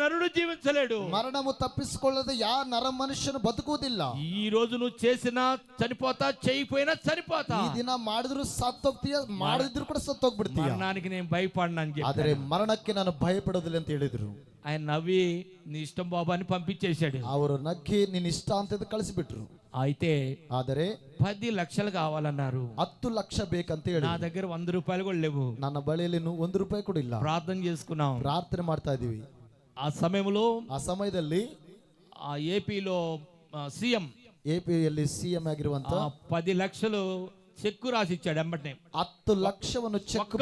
నరుడు జీవించలేడు. ಮರಣವು ತಪ್ಪಿಸಿಕೊಳ್ಳದೆ ಯಾವ ನರ ಮನುಷ್ಯನು ಬದುಕುವುದಿಲ್ಲ. ఈ రోజు నువ్వు చేసినా చనిపోతా, చేయకపోయినా చనిపోతా. ಈ ದಿನ ಮಾಡಿದ್ರು ಸತ್ತೋಗ್ತೀಯ, ಮಾಡದಿದ್ರು ಕೂಡ ಸತ್ತೋಗ್ಬಿಡ್ತೀಯ. మరణానికి నేను భయపడను అని చెప్పి, ಆದರೆ ಮರಣಕ್ಕೆ ನಾನು ಭಯಪಡೋದಿಲ್ಲ ಅಂತ ಹೇಳಿದ್ರು. ఆయన నవ్వి నీ ఇష్టం బాబా అని పంపించేశాడు. ಅವರು ನಗ್ಗಿ ನಿನ್ನ ಇಷ್ಟ ಅಂತ ಕಳಿಸಿಬಿಟ್ರು. అయితే ಆದರೆ 10 లక్షలు కావాలన్నారు. 10 ಲಕ್ಷ ಬೇಕಂತ ಹೇಳಿ, నా దగ్గర 100 రూపాయలు కూడా లేవు. ನನ್ನ ಬಳಿಯಲ್ಲಿ 1 ರೂಪಾಯಿ ಕೂಡ ಇಲ್ಲ. ప్రార్థన చేసుకున్నాం, ಪ್ರಾರ್ಥನೆ ಮಾಡ್ತಾ ಇದೀವಿ. ఆ సమయంలో ఆ ఏపీలో సీఎం, ఏపీಯಲ್ಲಿ ಸಿಎಂ ಆಗಿರುವಂತ 10 లక్షలు చెక్కు రాసి ఇచ్చాడు. ఎంబటే 10 ಲಕ್ಷವನ್ನು ಚೆಕ್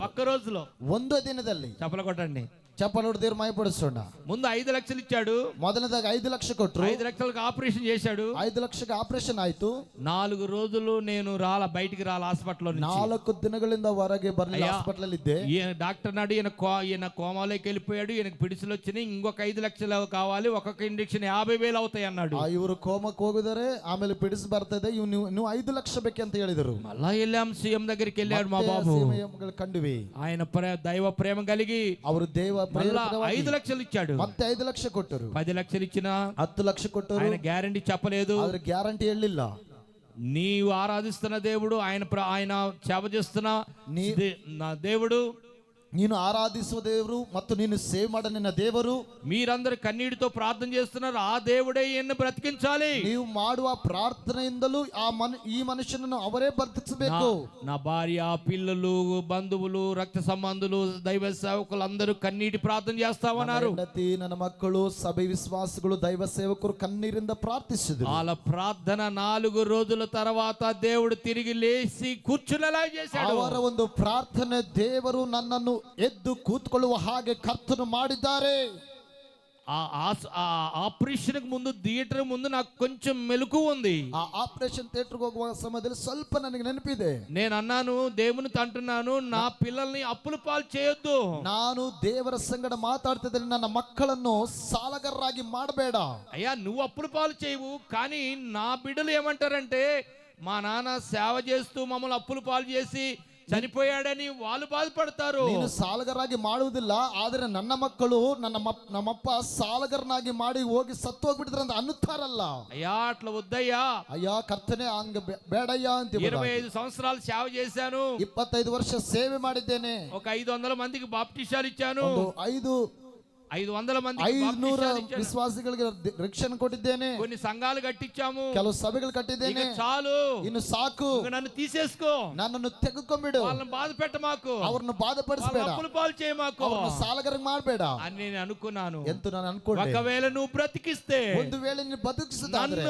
ఒక్క రోజులో ಒಂದು ದಿನದಲ್ಲಿ. చప్పలు కొట్టండి. చెప్పలోడు దేవుడు మాయపడుస్తుండ. ముందు 5 లక్షలు ఇచ్చాడు. మొదలదాకా 5 లక్షలు కొట్టు. 5 లక్షలకు ఆపరేషన్ చేశాడు. 5 లక్షಕ್ಕೆ ಆಪರೇಷನ್ ಆಯ್ತು. 4 రోజులు నేను బయటికి హాస్పిటల్లో నుంచి. 4 ದಿನಗಳಿಂದ ಹೊರಗೆ ಬರಲಿಲ್ಲ, హాస్పిటల్ ಅಲ್ಲಿ ఇದ್ದೆ. డాక్టర్ నాడు ఈయన కోమాలోకి వెళ్ళిపోయాడు, ఈయనకు పిడిసలు వచ్చినాయి, ఇంకొక 5 లక్షలు కావాలి, ఒక్కొక్క ఇంజెక్షన్ 50,000 అవుతాయి అన్నాడు. ಇವರು ಕೋಮಕ್ಕೆ ಹೋಗಿದ್ದಾರೆ, ಆಮೇಲೆ ಪಿಡಿಸ್ ಬರ್ತದೆ, ನೀವು 5 ಲಕ್ಷ ಬೇಕೆ ಅಂತ ಹೇಳಿದರು. మళ్ళా వెళ్ళాం, సీఎం దగ్గరికి వెళ్ళాడు మా బాబు. కండివి ఆయన దైవ ప్రేమ కలిగి ಅವರು ದೇವ 5 లక్షలు ఇచ్చాడు. ಮತ್ತೆ 5 ಲಕ್ಷ ಕೊಟ್ಟರು. 10 లక్షలు ఇచ్చిన 10 ಲಕ್ಷ ಕೊಟ್ಟರು. ఆయన గ్యారంటీ చెప్పలేదు, గ్యారంటీ ಹೇಳಿಲ್ಲ. నీవు ఆరాధిస్తున్న దేవుడు, ఆయన సేవ చేస్తున్న నా దేవుడు, ನೀನು ಆರಾಧಿಸುವ ದೇವರು ಮತ್ತು ನೀನು ಸೇವೆ ಮಾಡ ನಿನ್ನ ದೇವರು, మీరందరూ కన్నీటితో ప్రార్థన చేస్తున్నారు, ఆ దేవుడే ఈయన్ని బ్రతికించాలి. ನೀವು ಮಾಡುವ ಪ್ರಾರ್ಥನೆಯಿಂದಲೂ ಈ ಮನುಷ್ಯನನ್ನು ಅವರೇ ಬದುಕಿಸಬೇಕು. నా భార్య, పిల్లలు, బంధువులు, రక్త సంబంధులు, దైవ సేవకులు అందరూ కన్నీటి ప్రార్థన చేస్తామన్నారు. ನನ್ನ ಮಕ್ಕಳು, ಸಭೆ ವಿಶ್ವಾಸಗಳು, ದೈವ ಸೇವಕರು ಕಣ್ಣೀರಿಂದ ಪ್ರಾರ್ಥಿಸಿದರು. వాళ్ళ ప్రార్థన 4 రోజుల తర్వాత దేవుడు తిరిగి లేచి కూర్చునేలా చేశాడు. ಅವರ ಒಂದು ಪ್ರಾರ್ಥನೆ ದೇವರು ನನ್ನನ್ನು ಎದ್ದು ಕೂತ್ಕೊಳ್ಳುವ ಹಾಗೆ ಕರ್ತನು ಮಾಡಿದ್ದಾರೆ. ఆ ఆపరేషన్ ముందు, థియేటర్ ముందు నాకు కొంచెం మెలకు ఉంది. ఆ ఆపరేషన్ థియేటర్ ಹೋಗುವ ಸಮಯದಲ್ಲಿ ಸ್ವಲ್ಪ ನನಗೆ ನೆನಪಿದೆ. నేను అన్నాను, దేవుని అంటున్నాను, నా పిల్లల్ని అప్పుల పాలు చేయొద్దు. ನಾನು ದೇವರ ಸಂಗಡ ಮಾತಾಡ್ತಿದ್ದೇನೆ, ನನ್ನ ಮಕ್ಕಳನ್ನು ಸಾಲಗಾರರಾಗಿ ಮಾಡಬೇಡ. అయ్యా, నువ్వు అప్పుల పాలు చేయవు, కానీ నా బిడ్డలు ఏమంటారంటే, మా నాన్న సేవ చేస్తూ మమ్మల్ని అప్పుల పాలు చేసి చనిపోయాడని వాళ్ళు బాధపడతారు. ನೀನು ಸಾಲಗಾರರಾಗಿ ಮಾಡುವುದಿಲ್ಲ, ಆದರೆ ನನ್ನ ಮಕ್ಕಳು ನಮ್ಮಪ್ಪ ಸಾಲಗಾರನಾಗಿ ಮಾಡಿ ಹೋಗಿ ಸತ್ತು ಹೋಗ್ಬಿಟ್ಟಿದ್ರು ಅಂತ ಅನ್ನುತ್ತಾರಲ್ಲ. అయ్యా, అట్లా వద్దయ్యా. అయ్యా కರ್ತನೆ ಹಂಗ ಬೇಡಯ್ಯా ಅಂತ. 25 సంవత్సరాలు సేవ చేశాను, 25 ವರ್ಷ ಸೇವೆ ಮಾಡಿದ್ದೇನೆ, ఒక 500 మందికి బాప్టిసాలు ఇచ్చాను, 500 మందికి విశ్వాసిಗಳಿಗೆ రక్షణ కొట్టిದ್ದೇನೆ, కొన్ని సంఘాలు కట్టించాము, ಕೆಲವು ಸಭೆಗಳು ಕಟ್ಟಿದ್ದೇನೆ. చాలు, ಇನ್ನು ಸಾಕು, నన్ను తీసేసుకో, నన్ను ತೆಗೆದುಕೊಂಡ್ಬಿಡು, వాళ్ళని బాధ పెట్టమాకు, ಅವ್ರನ್ನ ಬಾಧಪಡಿಸಬೇಡ, అప్పుల పాలు చేయమాకు, ಅವ್ರನ್ನ ಸಾಲಗಾರರಿಗೆ ಮಾಡಬೇಡ అని నేను అనుకున్నాను. ಎಂದು ನಾನು ಅನ್ಕೊಂಡೆ. ఒకవేళ నువ్వు బ్రతికిస్తే, ಒಂದು ವೇಳೆ ನೀನು ಬದುಕಿಸಿದ್ರೆ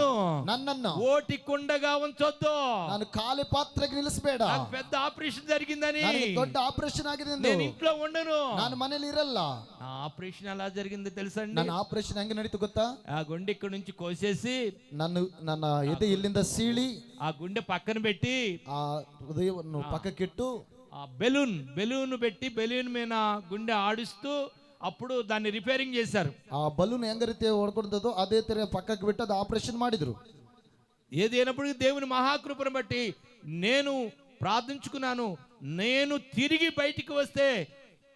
ನನ್ನನ್ನು ఓటి కుండగా ఉంచొద్దు, ನಾನು ಖಾಲಿ ಪಾತ್ರೆಗೆ ನಿಲ್ಲಿಸಬೇಡ. పెద్ద ఆపరేషన్ జరిగిందని, ದೊಡ್ಡ ಆಪರೇಷನ್ ಆಗಿದೆ, నేను ఇంట్లో ఉండను, ನಾನು ಮನೇಲಿ ಇರಲ್ಲ. నా ఆపరేషన్ ఎలా జరిగిందో తెలుసండి? ನನ್ನ ಆಪರೇಷನ್ ಹೆಂಗೆ ನಡೀತು ಗೊತ್ತಾ? ఆ గుండె ఇక్కడ నుంచి కోసేసి ನನ್ನ ಎದೆ ಇಲ್ಲಿಂದ ಸೀಳಿ ఆ గుండె పక్కన పెట్టి ಆ ಹೃದಯವನ್ನು ಪಕ್ಕಕ್ಕಿಟ್ಟು ఆ బెలూన్ పెట్టి బెలూన్ మీద గుండె ఆడిస్తూ అప్పుడు దాన్ని రిపేరింగ్ చేశారు. ಆ ಬಲೂನ್ ಹೆಂಗ ರೀತಿ ಹೊಡ್ಕೊಂಡದ್ದು ಅದೇ ತರ ಪಕ್ಕಕ್ಕೆ ಬಿಟ್ಟು ಅದು ಆಪರೇಷನ್ ಮಾಡಿದ್ರು. ఏదైనప్పటికీ దేవుని మహాకృపను బట్టి నేను ప్రార్థించుకున్నాను. నేను తిరిగి బయటికి వస్తే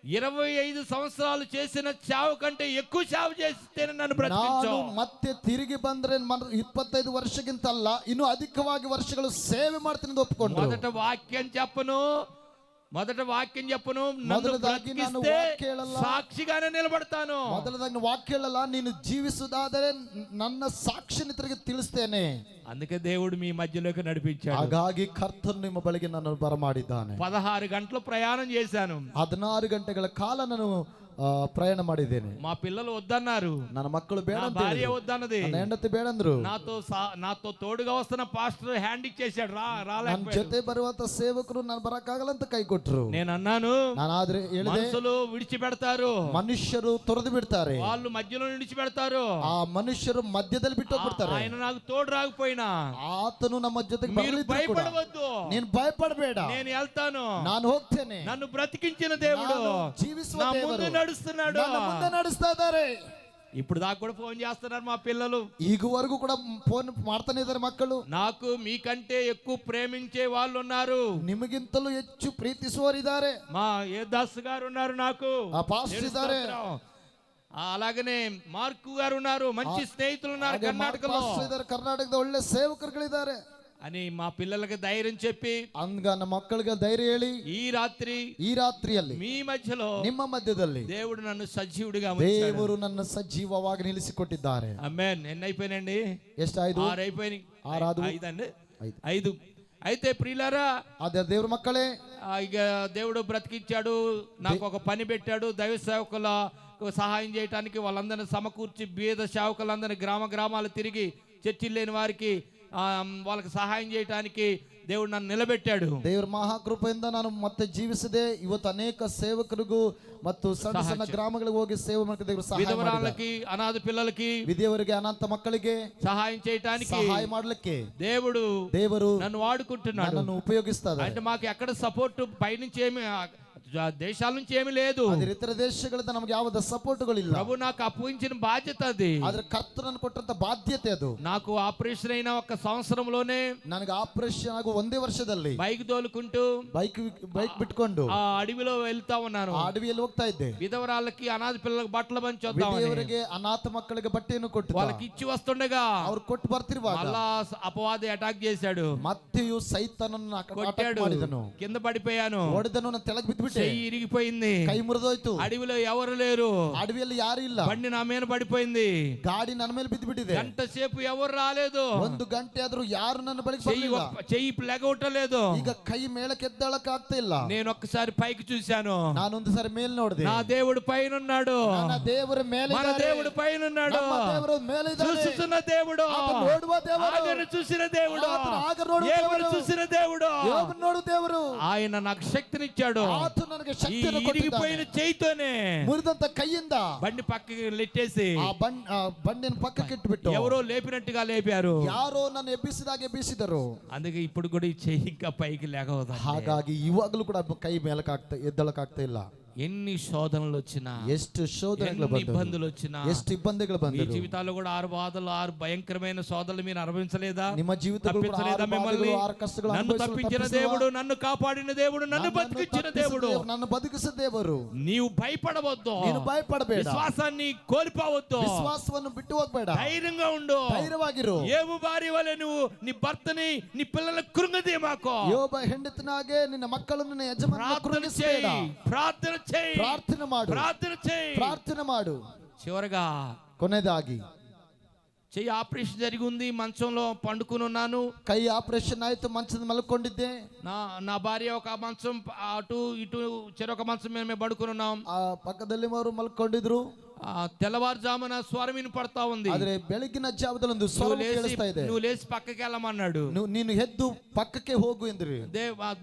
25 సంవత్సరాలు చేసిన సేవ కంటే ఎక్కువ సేవ చేస్తేనే నన్ను బ్రతికించావు. ಮತ್ತೆ ತಿರುಗಿ ಬಂದ್ರೆ 25 ವರ್ಷಕ್ಕಿಂತಲ್ಲ ಇನ್ನು ಅಧಿಕವಾಗಿ ವರ್ಷಗಳು ಸೇವೆ ಮಾಡ್ತೀನಿ ಒಪ್ಪಿಕೊಂಡು. మొదట వాక్యం చెప్పను, నన్ను బ్రతికిస్తే సాక్షిగానే నిలబడతాను. ಮೊದಲದಾಗಿ ವಾಕ್ಯ ಹೇಳಲ್ಲ, ನೀನು ಜೀವಿಸುವುದಾದರೆ ನನ್ನ ಸಾಕ್ಷಿని ತಿರುಗಿ ತಿಳಿಸ್ತೇನೆ. అందుకే దేవుడు మీ మధ్యలోకి నడిపించాడు. ಹಾಗಾಗಿ ಕರ್ತನು ನಿಮ್ಮ ಬಳಿಗೆ ನನ್ನನ್ನು ಬರಮಾಡಿದ್ದಾನೆ. 16 గంటలు ప్రయాణం చేశాను. 16 ಗಂಟೆಗಳ ಕಾಲ ನಾನು ಪ್ರಯಾಣ ಮಾಡಿದ್ದೇನೆ. మా పిల్లలు వద్దన్నారు, ನನ್ನ ಮಕ್ಕಳು ಬೇಡ ಅಂತ భార్య వద్దన్నది, ನನ್ನ ಹೆಂಡತಿ ಬೇಡ ಅಂದ್ರು. నాతో తోడుగా వస్తున్న పాస్టర్ హ్యాండ్ ఇచ్చేసాడు, ನನ್ನ ಜೊತೆ ಬರುವಂತ ಸೇವಕರು ನಾನು ಬರಕ್ಕಾಗಲ್ಲ ಅಂತ ಕೈ ಕೊಟ್ಟರು. నేను అన్నాను, ನಾನಾದ್ರೆ మనుషులు విడిచిపెడతారు, ಮನುಷ್ಯರು ತೊರೆದು ಬಿಡ್ತಾರೆ, వాళ్ళు మధ్యలో విడిచిపెడతారు, ಆ ಮನುಷ್ಯರು ಮಧ್ಯದಲ್ಲಿ ಬಿಟ್ಟು ಹೋಗ್ಬಿಡ್ತಾರೆ. ఆయన నాకు తోడు రాకపోయినా ಆತನು ನಮ್ಮ ಜೊತೆಗೆ భయపడవద్దు, ನೀನು ಭಯಪಡಬೇಡ, నేను వెళ్తాను, ನಾನು ಹೋಗ್ತೇನೆ. నన్ను బ్రతికించిన దేవుడు ಜೀವಿಸುವ ದೇವರು నడుస్తున్నాడు, ಮುಂದೆ ನಡೆಸ್ತಾ ಇದ್ದಾರೆ. ఇప్పుడు దాకా కూడా ఫోన్ చేస్తున్నారు మా పిల్లలు, ఈగవరకు కూడా ఫోన్ ಮಾಡ್ತಾನೆ ಇದ್ದಾರೆ ಮಕ್ಕಳು. నాకు మీకంటే ఎక్కువ ప్రేమించే వాళ్ళు ఉన్నారు, ನಿಮಗಿಂತಲೂ ಹೆಚ್ಚು ಪ್ರೀತಿಸುವವರಿದ್ದಾರೆ. మా ఏ దాస్ గారు ఉన్నారు, నాకు ಆ ಪಾಸ್ಟರ್ ಇದ್ದಾರೆ. అలాగనే మార్కు గారు ఉన్నారు, మంచి స్నేహితులు ఉన్నారు ಹಾಗೆ ಮಾರ್ಕ್ కర్ణాటకలో ಪಾಸ್ಟರ್ ಇದ್ದಾರೆ, ಕರ್ನಾಟಕದ ಒಳ್ಳೆ ಸೇವಕರುಗಳಿದ್ದಾರೆ అని మా పిల్లలకి ధైర్యం చెప్పి ಹಂಗ ನಮ್ಮ ಮಕ್ಕಳಿಗೆ ಧೈರ್ಯ ಹೇಳಿ ఈ రాత్రిಯಲ್ಲಿ మీ మధ్యలో ನಿಮ್ಮ మధ్యದಲ್ಲಿ దేవుడు నన్ను సజీవుడిగా ದೇವರು ನನ್ನ ಸಜೀವವಾಗಿ ನಿಲ್ಲಿಸಿಕೊಟ್ಟಿದ್ದಾರೆ. ఆమేన్. ఎన్ని అయిపోయినండి? ಎಷ್ಟಾಯ್ತು? 6 అయిపోయినాయి. 6 అండి 5. అయితే ప్రియులారా, ಅದೇ ದೇವ್ರ ಮಕ್ಕಳೇ, ఇక దేవుడు బ్రతికించాడు, నాకు ఒక పని పెట్టాడు. దైవ సేవకులకు సహాయం చేయడానికి వాళ్ళందరినీ సమకూర్చి బీద సేవకులందరినీ గ్రామాలు తిరిగి చర్చిలు లేని వారికి వాళ్ళకి సహాయం చేయడానికి దేవుడు నన్ను నిలబెట్టాడు. ದೇವರ ಮಹಾಕೃಪೆಯಿಂದ ನಾನು ಮತ್ತೆ ಜೀವಿಸಿದೆ. ಇವತ್ತು ಅನೇಕ ಸೇವಕರಿಗೂ ಮತ್ತು ಸಣ್ಣ ಸಣ್ಣ ಗ್ರಾಮಗಳಿಗೆ ಹೋಗಿ ಸೇವೆ ಮಾಡಕ್ಕೆ ದೇವರು ಸಹಾಯ ಮಾಡಿದ್ದಾರೆ. విధవరాలకి, అనాథ పిల్లలకి, విధవರಿಗೆ, అనాథ మಕ್ಕಳಿಗೆ సహాయం చేయడానికి, సహాయం ಮಾಡಲಿಕ್ಕೆ దేవుడు నన్ను వాడుకుంటున్నాడు, నన్ను ఉపయోగిస్తాడు. అంటే మాకు ఎక్కడ సపోర్ట్ పైనుంచి ఏమి దేశాల నుంచి ఏమి లేదు. ಇತರ ದೇಶಗಳಿಂದ ನಮಗೆ ಯಾವುದೇ ಸಪೋರ್ಟ್ಗಳಿಲ್ಲ. ప్రభు నాకు అప్పగించిన బాధ్యత అది. ಆದ್ರೆ ಕರ್ತನನ್ನು ಕೊಟ್ಟಂತ ಬಾಧ್ಯತೆ ಅದು. నాకు ఆపరేషన్ అయిన ఒక సంవత్సరంలోనే ನನಗೆ ಆಪರೇಷನ್ ಆಗೋ ಒಂದೇ ವರ್ಷದಲ್ಲಿ బైక్ తోలుకుంటూ బైక్ బిట్టుಕೊಂಡು ఆ అడవిలో వెళ్తా ఉన్నాను. ಆ ಅಡವಿಯಲ್ಲಿ ಹೋಗ್ತಾ ಇದ್ದೆ. విధవరాలకి, అనాథ పిల్లలకు బట్టలు పంచొద్దామని, ವಿಧವರಿಗೆ, ಅನಾಥ ಮಕ್ಕಳಿಗೆ ಬಟ್ಟೆಯನ್ನು ಕೊಟ್ಟು వాళ్ళకి ఇచ్చి వస్తుండగా ಅವ್ರು ಕೊಟ್ಟು ಬರ್ತಿರುವಾಗ మళ్ళా అపవాది అటాక్ చేశాడు. ಮತ್ತೆಯೂ ಸೈತಾನನ್ನು ಅಟ್ಯಾಕ್ ಮಾಡಿದನು. కింద పడిపోయాను, ಹೊಡೆದನು, ನಾನು ತೆಳಗೆ ಬಿದ್ದುಬಿಟ್ಟೆ. చెయ్యి ఇరిగిపోయింది, ಕೈ ಮುರಿದೋಯ್ತು. అడవిలో ఎవరు లేరు, ಅಡವಿಯಲ್ಲಿ ಯಾರು ಇಲ್ಲ. బండి నా మీద పడిపోయింది, ಗಾಡಿ ನನ್ನ ಮೇಲೆ ಬಿದ್ದು ಬಿಟ್ಟಿದೆ. గంట సేపు ఎవరు రాలేదు, 1 ಗಂಟೆ ಆದ್ರೂ ಯಾರು ನನ್ನ ಬಳಿಗೆ ಬರಲಿಲ್ಲ. చెయ్యి లెగవటలేదు, ಈಗ ಕೈ ಮೇಲಕ್ಕೆ ಎದ್ದಳಕ್ಕೆ ಆಗ್ತಾ ಇಲ್ಲ. నేను ఒక్కసారి పైకి చూశాను, ನಾನೊಂದು ಸಾರಿ ಮೇಲೆ ನೋಡಿದೆ. నా దేవుడు పైన ఉన్నాడు, ನನ್ನ ದೇವರ ಮೇಲೆ మన ಇದ್ದಾನೆ. దేవుడు పైన ఉన్నాడు, ನಮ್ಮ ದೇವರು ಮೇಲೆ ಇದ್ದಾನೆ. చూస్తున్న దేవుడు, ಆತನು ನೋಡುವ ದೇವರು, ఆగను చూసిన దేవుడు, ಆತನು ಆಗ ನೋಡುವ యోబును ದೇವರು, చూసిన దేవుడు, యోబును ನೋಡುವ ದೇವರು. ఆయన నాకు శక్తినిచ్చాడు. ಆತನು ನನಗೆ ఈ ಶಕ್ತಿಯನ್ನು ఇరిగిపోయిన ಕೊಟ್ಟಿದ್ದಾನೆ. చేయితోనే ಮುರಿದಂತ ಕೈಯಿಂದ బండి పక్కకి నెట్టేసి ಆ ಬಂಡಿನ ಪಕ್ಕಕ್ಕೆ ಇಟ್ಟುಬಿಟ್ಟು ఎవరో లేపినట్టుగా లేపారు. ಯಾರೋ ನನ್ನ ಎಬ್ಬಿಸಿದಾಗ ಎಬ್ಬಿಸಿದರು. అందుకే ఇప్పుడు కూడా ఈ చెయ్యి ఇంకా పైకి లేకపోతుంది. ಹಾಗಾಗಿ ಇವಾಗಲೂ ಕೂಡ ಕೈ ಮೇಲಕ್ಕಾಗ್ತಾ ಎದ್ದಳಕ್ಕಾಗ್ತಾ ಇಲ್ಲ. ఎన్ని శోధనలు వచ్చినా, ಎಷ್ಟು ಶೋಧನೆಗಳು ఎన్ని ఇబ్బందులు వచ్చినా, ಎಷ್ಟು ಇಬ್ಬಂದಿಗಳು మీ ಬಂದರು, జీవితాల్లో కూడా 6 బాధలు, 6 భయంకరమైన శోధనలు మీరు అనుభవించలేదా? ನಿಮ್ಮ ಜೀವಿತಗಳು ಕೂಡ తప్పించలేదా 6 మిమ్మల్ని? ಬಾಧೆಗಳು, 6 ಕಷ್ಟಗಳು నన్ను ಅನುಭವಿಸಲು తప్పించిన ತಪ್ಪಿಸುವ, దేవుడు, నన్ను కాపాడిన దేవుడు, నన్ను బతికించిన దేవుడు. ನನ್ನ ಬದುಕಿಸಿದ ದೇವರು. నీవు భయపడవద్దు, ನೀನು ಭಯಪಡಬೇಡ, విశ్వాసాన్ని కోల్పోవద్దు, ವಿಶ್ವಾಸವನ್ನು ಬಿಟ್ಟು ಹೋಗಬೇಡ, ధైర్యంగా ఉండు, ಧೈರ್ಯವಾಗಿರು. ఏబు భార్య వలె నువ్వు నీ భర్తని, నీ పిల్లల కృంగదీమాకో. ಯೋಬ ಹೆಂಡತಿನಾಗೆ ನಿನ್ನ ಮಕ್ಕಳನ್ನು ನಿನ್ನ ಯಜಮಾನನ ಕೃಂಗಿಸಬೇಡ. ప్రార్థన చేయి, ಪ್ರಾರ್ಥನೆ ಮಾಡು, ప్రార్థన చేయి, ಪ್ರಾರ್ಥನೆ ಮಾಡು. చివరగా ಕೊನೆಯದಾಗಿ చెయ్యి ఆపరేషన్ జరిగి ఉంది, మంచంలో పండుకుని ఉన్నాను. ಕೈ ಆಪರೇಷನ್ ಆಯ್ತು, ಮಂಚದ ಮಲ್ಕೊಂಡಿದ್ದೆ. నా భార్య ఒక మంచం అటు ఇటు చెరొక మంచం మీద మేము పడుకుని ఉన్నాం. ಆ ಪಕ್ಕದಲ್ಲಿ ಅವರು ಮಲ್ಕೊಂಡಿದ್ರು. తెల్లవారుజామున స్వరం వినపడతా ఉంది. ಆದ್ರೆ ಬೆಳಗಿನ ಜಾವದಲ್ಲಿ ಒಂದು ಸ್ವರ ಕೇಳಿಸ್ತಾ ಇದೆ. నువ్వు లేచి పక్కకి వెళ్ళమన్నాడు. ನೀನು ಎದ್ದು ಪಕ್ಕಕ್ಕೆ ಹೋಗು ಎಂದ್ರಿ.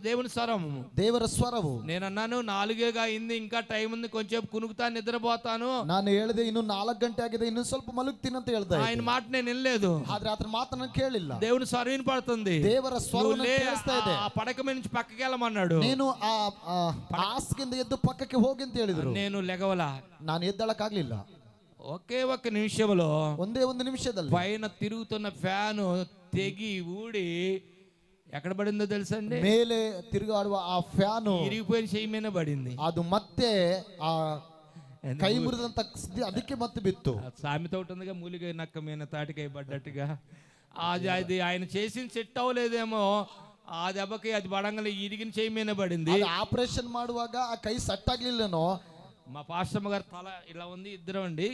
దేవుని స్వరం, ದೇವರ ಸ್ವರವು. నేనన్నాను 4 అయింది, ఇంకా టైం ఉంది, కొంచెం కునుకుతా నిద్రపోతాను. ನಾನು ಹೇಳಿದೆ ಇನ್ನು 4 ಗಂಟೆ ಆಗಿದೆ, ಇನ್ನು ಸ್ವಲ್ಪ ಮಲಗ್ತೀನಿ ಅಂತ ಹೇಳ್ದೆ. ఆయన మాట నేను వినలేదు, ಆದ್ರೆ ಆತನ ಮಾತನ್ನ ಕೇಳಿಲ್ಲ. దేవుని స్వరం వినపడుతుంది, ದೇವರ ಸ್ವರವನ್ನು ಕೇಳಿಸ್ತಾ ಇದೆ. ఆ పడక మీద నుంచి పక్కకి వెళ్ళమన్నాడు. ನೀನು ಆ ಹಾಸಿಗೆಯಿಂದ ಎದ್ದು ಪಕ್ಕಕ್ಕೆ ಹೋಗಿ ಅಂತ ಹೇಳಿದ್ರು. నేను లెగవలా, ನಾನು ಎದ್ದಳಕ್ಕಾಗ್ಲಿಲ್ಲ. ఒకే ఒక్క నిమిషంలో, ಒಂದೇ ಒಂದು ನಿಮಿಷದಲ್ಲಿ పైన తిరుగుతున్న ఫ్యాను తెగి ఊడి ఎక్కడ పడిందో తెలుసా అండి? ಮೇಲೆ ತಿರುಗಾಡುವ ಆ ಫ್ಯಾನು ఇరిగిపోయిన చెయ్యి మీద పడింది. ಅದು ಮತ್ತೆ ಆ ಕೈ ಮುರಿದಂತ ಅದಕ್ಕೆ ಮತ್ತೆ ಬಿತ್ತು. సామెత ఒకటి ఉందిగా, మూలిగై నక్క మీద తాటికాయ పడ్డట్టుగా. అది ఆయన చేసిన సెట్ అవ్వలేదేమో, ఆ దెబ్బకి అది పడంగానే ఇరిగిన చెయ్యి మీద పడింది. ಆಪರೇಷನ್ ಮಾಡುವಾಗ ಆ ಕೈ ಸೆಟ್ ಆಗ್ಲಿಲ್ಲನೋ. మా పాస్టమ్మ గారు తల ఇలా ఉంది,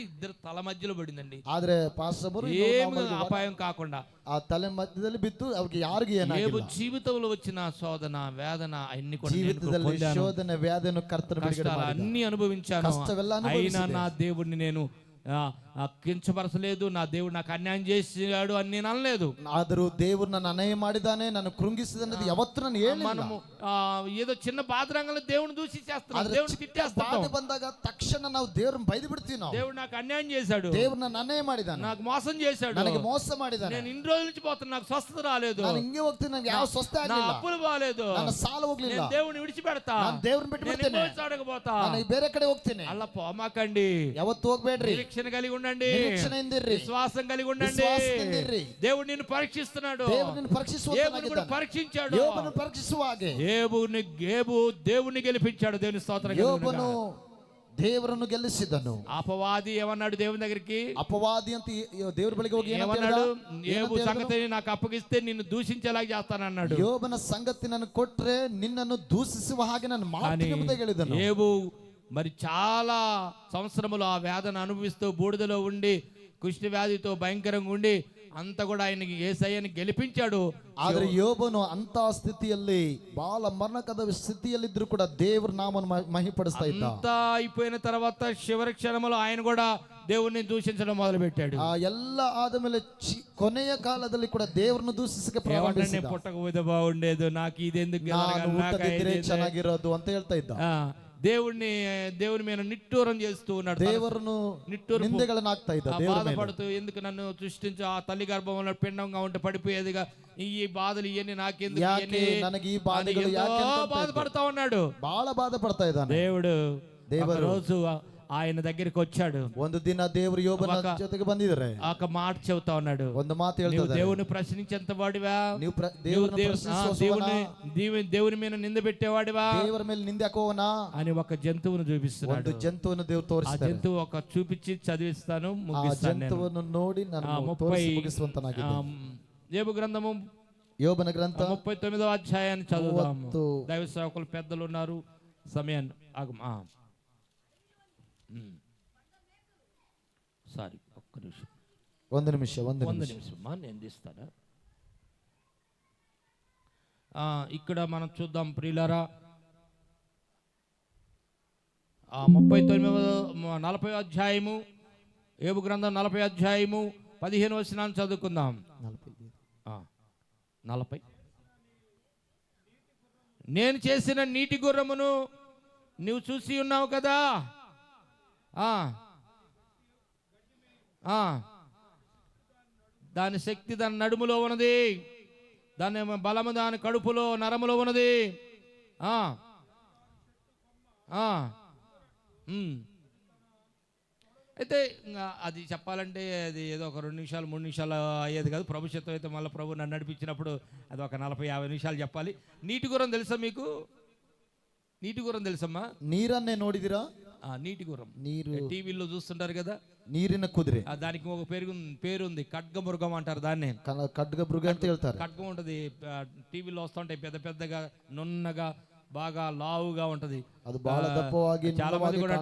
ఇద్దరు తల మధ్యలో పడిందండి. ಆದ್ರೆ ಪಾಸ್ಟರ್ ఏమి అపాయం కాకుండా ಆ ತಲೆ ಮಧ್ಯದಲ್ಲಿ ಬಿತ್ತು, ಅವ್ರಿಗೆ ಯಾರಿಗೂ ಏನಾಗಿಲ್ಲ. జీవితంలో వచ్చిన శోధన, వేదన అన్ని కూడా ಜೀವಿತದಲ್ಲಿ ಶೋಧನೆ, ವ್ಯಾಧಿಯನ್ನು ಕರ್ತನ ಬಿಡುಗಡೆ ಮಾಡಿದ. అన్ని అనుభవించాను, ಕಷ್ಟವೆಲ್ಲ అయినా ಅನುಭವಿಸಿದೆ. నా దేవుడిని నేను కించపరచలేదు, నా దేవుడు నాకు అన్యాయం చేసాడు అని నేను అనలేదు. ಆದರೂ ದೇವರು ನನ್ನ ಅನ್ಯಾಯ ಮಾಡಿದಾನೆ, ನಾನು ಕೃಂಗಿಸಿದನ್ನದು ಯಾವತ್ತೂ ನಾನು ಹೇಳಿಲ್ಲ. మనము ఏదో చిన్న బాధరంగంలో దేవుని దూషించేస్తున్నాం, దేవుని తిట్టేస్తున్నాం. ಬಾಧೆ ಬಂದಾಗ ತಕ್ಷಣ ನಾವು ದೇವರನ್ನು ಬೈದು ಬಿಡ್ತೀವಿ. ನಾವು దేవుడు నాకు అన్యాయం చేశాడు, ದೇವರು ನನ್ನ ಅನ್ಯಾಯ ಮಾಡಿದಾನೆ, నాకు మోసం చేశాడు, ನನಗೆ ಮೋಸ ಮಾಡಿದಾನೆ, నేను ఇన్ని రోజుల నుంచి పోతున్నా, నాకు స్వస్థత రాలేదు, ನಾನು ಹಿಂಗೆ ಹೋಗ್ತೀನಿ, ನನಗೆ ಯಾವ ಸ್ವಸ್ಥ నా ಆಗಿಲ್ಲ, అప్పులు బాలేదు, ನನ್ನ ಸಾಲ ಹೋಗ್ಲಿಲ್ಲ, నేను దేవుని విడిచిపెడతా, ನಾನು ದೇವರನ್ನು ಬಿಟ್ಟು ಬಿಡ್ತೇನೆ, అడగపోతా, ನಾನು ಬೇರೆ ಕಡೆ ಹೋಗ್ತೇನೆ. అలా పోమాకండి, ಯಾವತ್ತು ಹೋಗ್ಬೇಡ್ರಿ, నిరీక్షణ కలిగి ఉండండి, ನಿರೀಕ್ಷಣೆಯಿಂದಿರ್ರಿ, విశ్వాసం కలిగి ఉండండి. ವಿಶ್ವಾಸದಿಂದಿರ್ರಿ. దేవుడు నిన్ను పరీక్షిస్తున్నాడు, ದೇವರು ನಿನ್ನ ಪರೀಕ್ಷಿಸುವವನಾಗಿದ್ದಾನೆ. కూడా పరీక్షించాడు, ಯೋಬನನ್ನು ಪರೀಕ್ಷಿಸುವ ಹಾಗೆ దేవుని గెలిపించాడు. దేవుని స్తోత్రం. ಯೋಬನು ದೇವರನ್ನು ಗೆಲ್ಲಿಸಿದನು. అపవాది ఏమన్నాడు దేవుని దగ్గరికి? ಅಪವಾದಿ ಅಂತ ದೇವರ ಬಳಿಗೆ ಹೋಗಿ ಏನಂತ ఏమన్నాడు? ಹೇಳಿದ? యోబు సంగతిని నాకు అప్పగిస్తే నిన్ను దూషించేలాగా చేస్తానన్నాడు. ಯೋಬನ ಸಂಗತಿ ನನಗೆ ಕೊಟ್ರೆ ನಿನ್ನನ್ನು ದೂಷಿಸುವ ಹಾಗೆ ನಾನು ಮಾಡ್ತೀನಿ ಅಂತ ಹೇಳಿದನು. యోబు మరి చాలా సంవత్సరములు ఆ వేదన అనుభవిస్తూ బూడిదలో ఉండి కుష్టి వ్యాధితో భయంకరంగా ఉండి అంత కూడా ఆయనకి యేసయ్యని గెలిపించాడు. ಆದ್ರೆ ಯೋಬನು ಅಂತ ಸ್ಥಿತಿಯಲ್ಲಿ ಬಹಳ ಮರಣಕದ ಸ್ಥಿತಿಯಲ್ಲಿದ್ರು ಕೂಡ ದೇವರ ನಾಮವನ್ನು ಮಹಿಪಡಿಸ್ತಾ ಇದ್ದ. అంతా అయిపోయిన తర్వాత చివరి క్షణంలో ఆయన కూడా దేవుణ్ణి దూషించడం మొదలు పెట్టాడు. ಆ ಎಲ್ಲ ಆದಮೇಲೆ ಕೊನೆಯ ಕಾಲದಲ್ಲಿ ಕೂಡ ದೇವರನ್ನು ದೂಷಿಸಕ್ಕೆ ಪ್ರಾರಂಭಿಸಿದ. పుట్టకపోతే బాగుండేది, నాకు ఇదెందుకు ಚೆನ್ನಾಗಿರೋದು ಅಂತ ಹೇಳ್ತಾ ಇದ್ದ. దేవుని మీద నిట్టూరం చేస్తూ ఉన్నాడు. ದೇವರನ್ನು ನಿಂದೆಗಳನ್ನು ಹಾಕ್ತಾ ಇದ್ದ. బాధపడుతూ ఎందుకు నన్ను సృష్టించు, ఆ తల్లి గర్భంలో పిండంగా ఉంటే పడిపోయేదిగా, ఈ బాధలు ఇవన్నీ నాకెందుకు, ನನಗೆ ఈ బాధలు ಯಾಕೆ బాధపడతా ఉన్నాడు. బహಳ బాధపడతా ఇದ್ದಾನೆ. దేవుడు రోజు ఆయన దగ్గరికి వచ్చాడు. ಒಂದು ದಿನ ದೇವರು ಯೋಬನ ಜೊತೆಗೆ ಬಂದಿದ್ದಾರೆ. ఒక మాట చెబుతా ఉన్నాడు. ಒಂದು ಮಾತು ಹೇಳ್ತಾರೆ, దేవుని ప్రశ్నించేంత వాడివా, దేవుని మీద నింద పెట్టేవాడివా, ದೇವರ ಮೇಲೆ ನಿಂದೆ ಹಾಕುವವನಾ అని ఒక జంతువును చూపిస్తున్నాడు. ಒಂದು ಜಂತುವನ್ನು ದೇವರು ತೋರಿಸ್ತಾರೆ. ఆ జంతువు ఒక చూపించి చదివిస్తాను, ಆ ముగిస్తాను. ಜಂತುವನ್ನು ನೋಡಿ ನಾನು ತೋರಿಸಿ ಮುಗಿಸುವಂತನಾಗಿದ್ದೇನೆ. యోబు గ్రంథము ಯೋಬನ ಗ್ರಂಥ 39వ అధ్యాయాన్ని చదువుదాము. దైవ సేవకులు పెద్దలు ఉన్నారు, సమయాన్ని సారీ ఒక్క నిమిషం, ಒಂದು ನಿಮಿಷ నేను తీస్తాను. ఇక్కడ మనం చూద్దాం ప్రియులారా, 40వ అధ్యాయము, యోబు గ్రంథం 40వ అధ్యాయము 15వ వచనాన్ని చదువుకుందాం. 40 నేను చేసిన నీటి గుర్రమును నువ్వు చూసి ఉన్నావు కదా, దాని శక్తి దాని నడుములో ఉన్నది, దాని బలము దాని కడుపులో నరములో ఉన్నది. అయితే అది చెప్పాలంటే అది ఏదో ఒక 2 నిమిషాలు 3 నిమిషాలు అయ్యేది కాదు. ప్రభు చిత్తం అయితే మళ్ళీ ప్రభు నన్ను నడిపించినప్పుడు అది ఒక 40-50 నిమిషాలు చెప్పాలి. నీటి గుర్రం తెలుసా మీకు? నీటి గుర్రం తెలుసమ్మా? నీరన్నే నోడిదిరా? నీటి గుర్రం నీరు టీవీలో చూస్తుంటారు కదా, నీరిన కుదిరే. దానికి ఒక పేరు ఉంది, ఖడ్గమృగం అంటారు దాన్ని. ఖడ్గమృగం అంటే వెళ్తారు. ఖడ్గం ఉంటది, టీవీలో వస్తుంటాయి, పెద్ద పెద్దగా నున్నగా బాగా లావుగా ఉంటది. అది బాగా దప్పವಾಗಿ చాలా మంది కూడా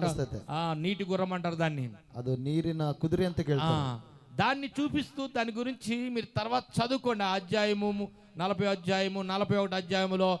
నీటి గుర్రం అంటారు దాన్ని. అది నీరిన కుదిరే అంత దాన్ని చూపిస్తూ దాని గురించి మీరు తర్వాత చదువుకోండి. అధ్యాయము 40 అధ్యాయము 41 అధ్యాయములో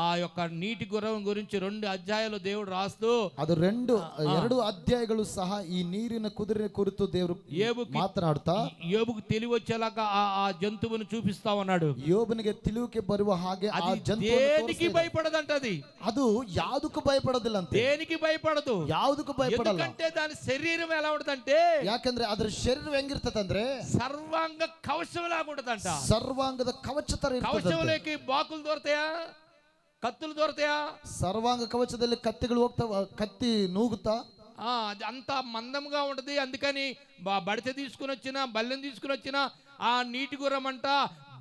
ఆ యొక్క నీటి గుర్రం గురించి 2 అధ్యాయాలు దేవుడు రాస్తూ, ಅದು 2 అధ్యాయాలు సహా ఈ నీరిన కుదిరిన కురితూ దేవుడు మాట్లాడుతా యోబుకు తెలివి వచ్చేలాగా ఆ జంతువును చూపిస్తా ఉన్నాడు. యోబునికి తెలివికి బರುವ ಹಾಗೆ ಆ ಜಂತುವು దేనికి భయపడదంటది. ಅದು ಯಾವುದಕ್ಕೂ ಭಯಪಡೋದಿಲ್ಲ ಅಂತ. దేనికి భయపడదు, ಯಾವುದಕ್ಕೂ ಭಯಪಡಲ್ಲ. ఎందుకంటే దాని శరీరం ఎలా ఉంటదంటే, ಯಾಕಂದ್ರೆ ಅದರ ಶರೀರ ಹೆಂಗಿರ್ತದಂದ್ರೆ సర్వాంగ కవచం లాగా ఉంటదంట. ಸರ್ವಾಂಗದ ಕವಚ ತರ ಇರ್ತದೆ. కవచంలోకి బాకులు దొరుకుతాయా, కత్తులు దొరుకుతాయా? సర్వాంగ కవచದಲ್ಲಿ కత్తిಗಳು ಹೋಗ್ತಾವ, కత్తి నూగుతా. అది అంతా మందంగా ఉంటది. అందుకని బడిత తీసుకుని వచ్చిన బల్లెం తీసుకుని వచ్చిన ఆ నీటి గుర్రం అంట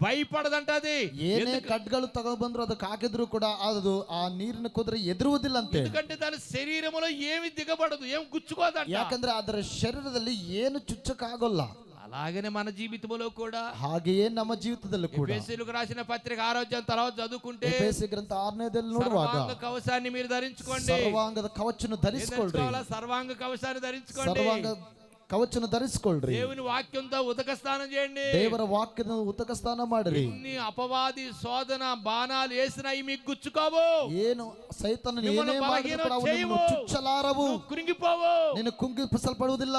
భయపడదంట. అది ಏನೇ ಕಡ್ಗಳು ತಗೊಂಡ್ಬಂದ್ರು ಅದಕ್ಕೆ ಹಾಕಿದ್ರು ಕೂಡ ಅದು ಆ ನೀರಿನ ಕುದುರೆ ಎದುರುವುದಿಲ್ಲ ಅಂತೆ. ఎందుకంటే దాని శరీరములో ఏమి దిగబడదు, ఏం గుచ్చుకోదంట. ಯಾಕಂದ್ರೆ ಅದರ ಶರೀರದಲ್ಲಿ ಏನು ಚುಚ್ಚಕ್ಕಾಗಲ್ಲ. అలాగనే మన జీవితంలో కూడా, ಹಾಗೆಯೇ ನಮ್ಮ ಜೀವಿತದಲ್ಲೂ ಕೂಡ ఎఫెసీయులకు రాసిన పత్రిక 6వ అధ్యాయం తర్వాత చదువుకుంటే, ఎఫెసీ గ్రంథ 6ನೇದಲ್ಲಿ ನೋಡುವಾಗ సర్వాంగ కవచాన్ని మీరు ధరించుకోండి. ಸರ್ವಾಂಗದ ಕವಚను ಧರಿಸಿಕೊಳ್ಳ್ರಿ. సర్వాంగ కవచాన్ని ధరించుకోండి. ಸರ್ವಾಂಗ ಕವಚను ಧರಿಸಿಕೊಳ್ಳ್ರಿ. దేవుని వాక్యంతో ఉతక స్నానం చేయండి. ದೇವರ ವಾಕ್ಯದ ಉತಕ ಸ್ನಾನ ಮಾಡಿರಿ. ఎన్ని అపవాది శోధన బాణాలు వేసినా మీకు గుచ్చుకోవు. ಏನು ಸೈತಾನನು ಏನೇ ಮಾಡಿದರೂ ಕೂಡ ಅವನು ಚುಚ್ಚಲಾರವು, ಕುಂಗಿపోవు, ನೀನು ಕುಂಗಿಸಲ್ಪಡುವುದಿಲ್ಲ.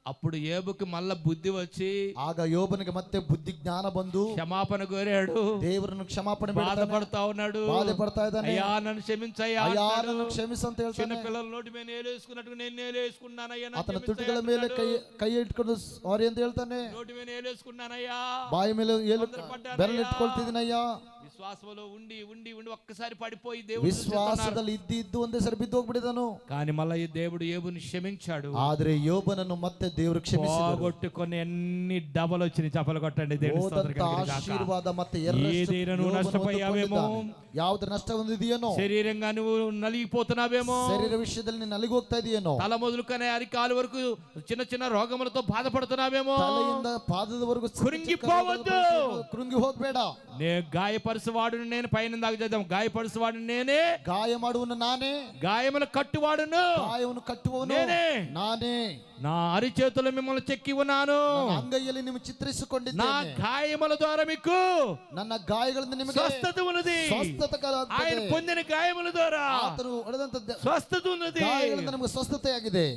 అప్పుడు యోబుకి మళ్ళా బుద్ధి వచ్చి, ಆಗ ಯೋಬನಿಗೆ ಮತ್ತೆ ಬುದ್ಧಿ ಜ್ಞಾನ ಬಂದು క్షమాపణ కోరాడు. ದೇವರನ್ನು ಕ್ಷಮಾಪಣೆ బాధపడతా ఉన్నాడు, బాధపడతా ఇದ್ದಾನೆ. అయ్యా నన్ను క్షమించయ్యా, అయ్యా నన్ను క్షమించు ಅಂತ ಹೇಳ್ತಾನೆ. చిన్న పిల్లల నోటి మీద నేలేసుకున్నట్టు నేను నేలేసుకున్నానయ్యా, అతను ತುಟಿಗಳ ಮೇಲೆ ಕೈ ಇಟ್ಕೊಂಡು సారీ ಅಂತ ಹೇಳ್ತಾನೆ. నోటి మీద నేలేసుకున్నానయ్యా, ಬಾಯಿ ಮೇಲೆ ಬೆರಳು ಇಟ್ಕೊಳ್ತಿದ್ದೀನಯ್ಯಾ. విశ్వాసంలో ఉండి ఉండి ఉండి ఒక్కసారి పడిపోయి దేవుడు ವಿಶ್ವಾಸದಲ್ಲಿ ಇದ್ದು ಒಂದೇ ಸರಿ ಬಿದ್ದು ಹೋಗ್ಬಿಟ್ಟಿದನು. కానీ మళ్ళీ ఈ దేవుడు యోబుని క్షమించాడు. ಆದ್ರೆ ಯೋಬನನ್ನು ಮತ್ತೆ ದೇವರು ಕ್ಷಮಿಸಿದರು. పోగొట్టుకొని అన్ని డబల్ వచ్చినాయి. చప్పలు కొట్టండి. దేవుని స్తోత్రం కలుగును గాక. ಆಶೀರ್ವಾದ ಮತ್ತೆ ఏదైనా నువ్వు నష్టపోయావేమో, ಯಾವ್ದು ನಷ್ಟ ಹೊಂದಿದೆಯೇನೋ, శరీరంగా నువ్వు నలిగిపోతున్నావేమో, ಶರೀರ ವಿಷಯದಲ್ಲಿ ನೀನು ನಲಿಗಿ ಹೋಗ್ತಾ ಇದೆಯೇನೋ, తల మొదలుకొని అరికాలు వరకు చిన్న చిన్న రోగములతో బాధపడుతున్నావేమో, ತಲೆಯಿಂದ ಪಾದದವರೆಗೂ కృంగిపోవద్దు. ಕೃಂಗಿ ಹೋಗ್ಬೇಡ. గాయపరుసువాడును నేను, పైన దాకా చేద్దాం. గాయపరుసువాడు నేనే, ಗಾಯ ಮಾಡುವನು ನಾನೇ, గాయముల కట్టువాడును ಗಾಯವನ್ನು ಕಟ್ಟುವವನು నేనే, ನಾನೇ, నా అరిచేతులు మిమ్మల్ని చెక్కి ఉన్నాను, ನನ್ನ ಅಂಗೈಯಲ್ಲಿ ನಿಮ್ಮ నా ಚಿತ್ರಿಸಿಕೊಂಡಿದ್ದೇನೆ, గాయముల ద్వారా మీకు ನನ್ನ ಗಾಯಗಳಿಂದ ನಿಮಗೆ స్వస్థత ఉన్నది. ಸ್ವಸ್ಥತೆ ಕಲಾಗ್ತದೆ. ఆయన పొందిన గాయముల ద్వారా ಆತನು ಹೊಡೆದಂತ స్వస్థత ఉన్నది. ಗಾಯಗಳಿಂದ ನಮಗೆ ಸ್ವಸ್ಥತೆಯಾಗಿದೆ.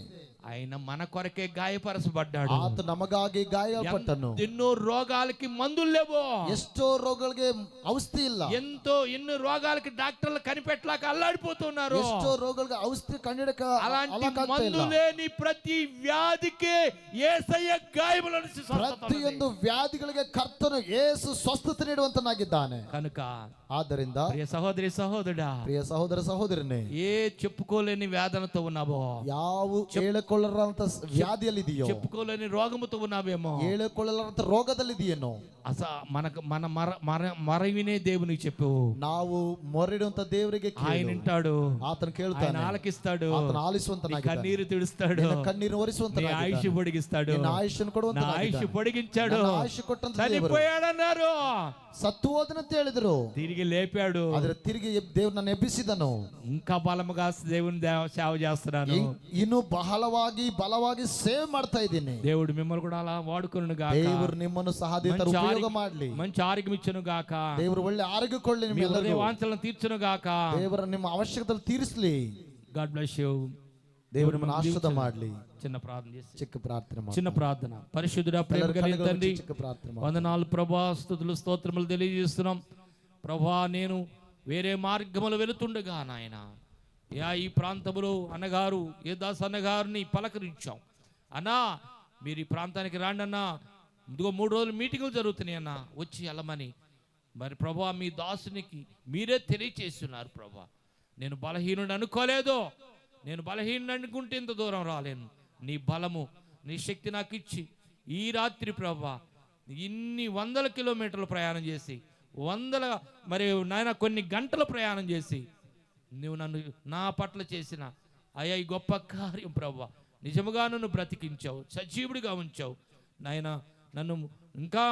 ఆయన మన కొరకే గాయపరచబడ్డాడు. ಆತ ನಮಗಾಗಿ ಗಾಯಪಟ್ಟನು. ఎన్నో రోగాలకి మందులు లేవు, ಎಷ್ಟೋ ರೋಗಗಳಿಗೆ ಔಷಧಿ ಇಲ್ಲ, ఎన్నో రోగాలకి డాక్టర్లు కనిపెట్టలేక అల్లాడిపోతున్నారు. ಎಷ್ಟೋ ರೋಗಗಳಿಗೆ ಔಷಧಿ ಕಂಡಿಡಕ అలాంటి మందు లేని ప్రతి వ్యాధికి యేసయ్య గాయముల నుంచి స్వస్థత ఉన్నది. ಪ್ರತಿಯೊಂದು ವ್ಯಾಧಿಗಳಿಗೆ ಕರ್ತನು ಯೇಸು ಸ್ವಸ್ಥತೆ ನೀಡುವಂತನಾಗಿದ್ದಾನೆ. కనుక ಆದ್ದರಿಂದ ప్రియ సహోదరి సహోదరుడా, ಪ್ರಿಯ ಸಹೋದರ ಸಹೋದರನೇ, ఏ చెప్పుకోలేని వేదనతో ఉన్నావో, ಯಾವ ಹೇಳಿಕೊಳ್ಳರಂತ ವ್ಯಾಧಿಯಲ್ಲಿದೆಯೋ, చెప్పుకోలేని రోగముతో ఉన్నావేమో, ಹೇಳಿಕೊಳ್ಳರಂತ ರೋಗದಲ್ಲಿದೆಯೇನೋ, మరవినే దేవునికి చెప్పు. ನಾವು ಮೊರೆಡುವಂತ ದೇವರಿಗೆ ఆయన వింటాడు, ಆತನು ఆయన ಕೇಳುತ್ತಾನೆ, ఆలకిస్తాడు, ಆತನು ಆಲಿಸುವಂತನಾಗಿದ್ದಾನೆ, కన్నీరు తుడుస్తాడు, ಕಣ್ಣೀರು నీ ಒರೆಸುವಂತನಾಗಿದ್ದಾನೆ, ఆయుష్ పొడిగిస్తాడు. ನಿನ್ನ ಆಯುಷ್ಯನ್ನು నా ఆయుష్ ಕೊಡುವಂತನಾಗಿದ್ದಾನೆ. పొడిగించాడు. ನನ್ನ ಆಯುಷ್ಯ ಕೊಟ್ಟಂತ ದೇವರು చనిపోయాడన్నారు, ಸತ್ತು ಹೋದನಂತ ಹೇಳಿದ್ರು, తిరిగి లేపాడు. ಆದ್ರೆ ತಿರುಗಿ ದೇವ್ರು ನನ್ನ ಎಬ್ಬಿಸಿದನು. ఇంకా బలముగా దేవుని సేవ చేస్తున్నాను. ಇನ್ನು ಬಲವಾಗಿ ಸೇವೆ ಮಾಡ್ತಾ ಇದ್ದೀನಿ. దేవుడు మిమ్మల్ని కూడా అలా వాడుకొనును గాక. ದೇವರು ನಿಮ್ಮನ್ನು ಸಹ ಅದೇ ತರ ಉಪಯೋಗ ಮಾಡ್ಲಿ. మంచి ఆరోగ్యం ఇచ్చును గాక. ದೇವರು ಒಳ್ಳೆ ಆರೋಗ್ಯ ಕೊಡ್ಲಿ, మీ ನಿಮ್ಮೆಲ್ಲರಿಗೂ హృదయ వాంఛలను తీర్చును గాక. ದೇವರ ನಿಮ್ಮ ಅವಶ್ಯಕತೆ ತೀರಿಸಲಿ. God bless you. దేవుడు మన ఆశీర్వాద ಮಾಡ್ಲಿ. చిన్న ప్రార్థన చేసి చిన్న ప్రార్థన చిన్న ప్రార్థన. పరిశుద్ధుడా, ప్రేమ కలిగిన తండ్రి, చిన్న ప్రార్థన. వందనాలు ప్రభా, స్తుతులు స్తోత్రములు తెలియజేస్తున్నాం ప్రభా. నేను వేరే మార్గములు వెళుతుండగా నాయన ఈ ప్రాంతంలో అన్నగారు ఏ దాస్ అన్నగారిని పలకరించాం. అన్నా మీరు ఈ ప్రాంతానికి రాండి అన్నా, ఇదిగో 3 రోజులు మీటింగులు జరుగుతున్నాయి అన్న, వచ్చి వెళ్ళమని మరి ప్రభా మీ దాసునికి మీరే తెలియచేస్తున్నారు ప్రభా. నేను బలహీనుడు అనుకోలేదు, నేను బలహీనుడు అనుకుంటే ఇంత దూరం రాలేను. నీ బలము నీ శక్తి నాకు ఇచ్చి ఈ రాత్రి ప్రభా ఇన్ని 100 కిలోమీటర్లు ప్రయాణం చేసి మరి నాయన కొన్ని గంటలు ప్రయాణం చేసి నువ్వు నన్ను నా పట్ల చేసిన అయ్యా ఈ గొప్ప కార్యం ప్రభా, నిజముగా నన్ను బ్రతికించావు, సజీవుడిగా ఉంచావు నాయన. నన్ను ఇంకా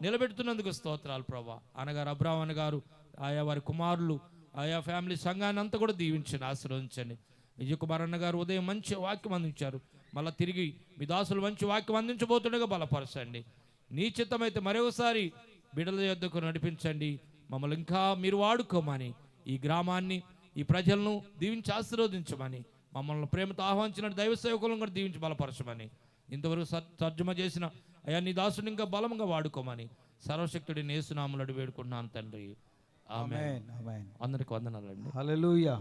నిలబెడుతున్నందుకు స్తోత్రాలు ప్రభా. అనగారు అబ్రాహ్మణ్ గారు, ఆయా వారి కుమారులు, ఆయా ఫ్యామిలీ సంఘాన్ని అంతా కూడా దీవించండి, ఆశీర్వదించండి. విజయ కుమార్ అన్న గారు ఉదయం మంచి వాక్యం అందించారు, మళ్ళీ తిరిగి మీ దాసులు మంచి వాక్యం అందించబోతుండగా బలపరచండి. నీ చిత్తమైతే మరొకసారి బిడ్డల యొద్దకు నడిపించండి. మమ్మల్ని ఇంకా మీరు వాడుకోమని, ఈ గ్రామాన్ని ఈ ప్రజలను దీవించి ఆశీర్వదించమని, మమ్మల్ని ప్రేమతో ఆహ్వానించిన దైవ సేవకులను కూడా దీవించి బలపరచమని, ఇంతవరకు తర్జుమ చేసిన అయ్యా నీ దాసుని ఇంకా బలంగా వాడుకోమని సర్వశక్తుడి యేసు నామములో వేడుకుంటున్నాను తండ్రి. ఆమేన్. అందరికి వందనాలండి. హల్లెలూయా.